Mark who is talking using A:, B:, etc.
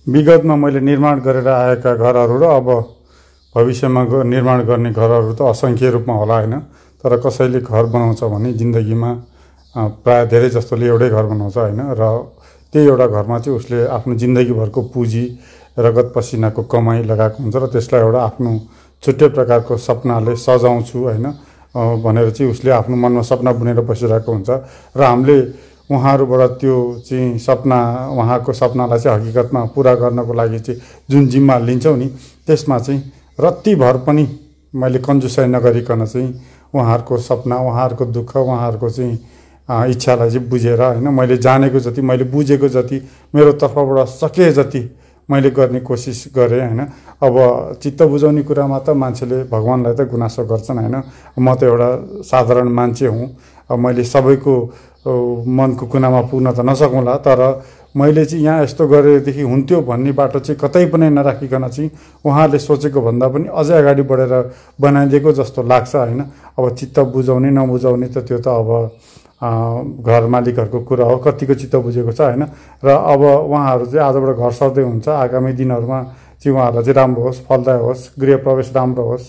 A: विगतमा मैले निर्माण गरेर आएका घरहरू र अब भविष्यमा निर्माण गर्ने घरहरू त असङ्ख्य रूपमा होला हैन। तर कसैले घर बनाउँछ भने जिन्दगीमा प्राय धेरै जस्तोले एउटै घर बनाउँछ हैन। र त्यही एउटा घरमा चाहिँ उसले आफ्नो जिन्दगीभरको पुँजी रगत पसिनाको कमाई लगाएको हुन्छ र त्यसलाई एउटा आफ्नो छुट्टै प्रकारको सपनाले सजाउँछु हैन भनेर चाहिँ उसले आफ्नो मनमा सपना बुनेर बसिरहेको हुन्छ। र हामीले उहाँहरूबाट त्यो चाहिँ सपना, उहाँको सपनालाई चाहिँ हकीकतमा पुरा गर्नको लागि चाहिँ जुन जिम्मा लिन्छौँ नि, त्यसमा चाहिँ रत्तिभर पनि मैले कन्जुसाइ नगरिकन चाहिँ उहाँहरूको सपना, उहाँहरूको दुःख, उहाँहरूको चाहिँ इच्छालाई चाहिँ बुझेर हैन, मैले जानेको जति, मैले बुझेको जति, मेरो तर्फबाट सके जति मैले गर्ने कोसिस गरेँ हैन। अब चित्त बुझाउने कुरामा त मान्छेले भगवानलाई त गुनासो गर्छन् हैन। म त एउटा साधारण मान्छे हुँ। अब मैले सबैको मनको कुनामा पुग्न त नसकौँला, तर मैले चाहिँ यहाँ यस्तो गरेदेखि हुन्थ्यो भन्ने बाटो चाहिँ कतै पनि नराखिकन चाहिँ उहाँहरूले सोचेको भन्दा पनि अझै अगाडि बढेर बनाइदिएको जस्तो लाग्छ हैन। अब चित्त बुझाउने नबुझाउने त त्यो त अब घर मालिकहरूको कुरा हो, कतिको चित्त बुझेको छ हैन। र अब उहाँहरू चाहिँ आजबाट घर सर्दै हुन्छ। आगामी दिनहरूमा चाहिँ उहाँहरूलाई चाहिँ राम्रो होस्, फलदायक होस्, गृह प्रवेश राम्रो होस्।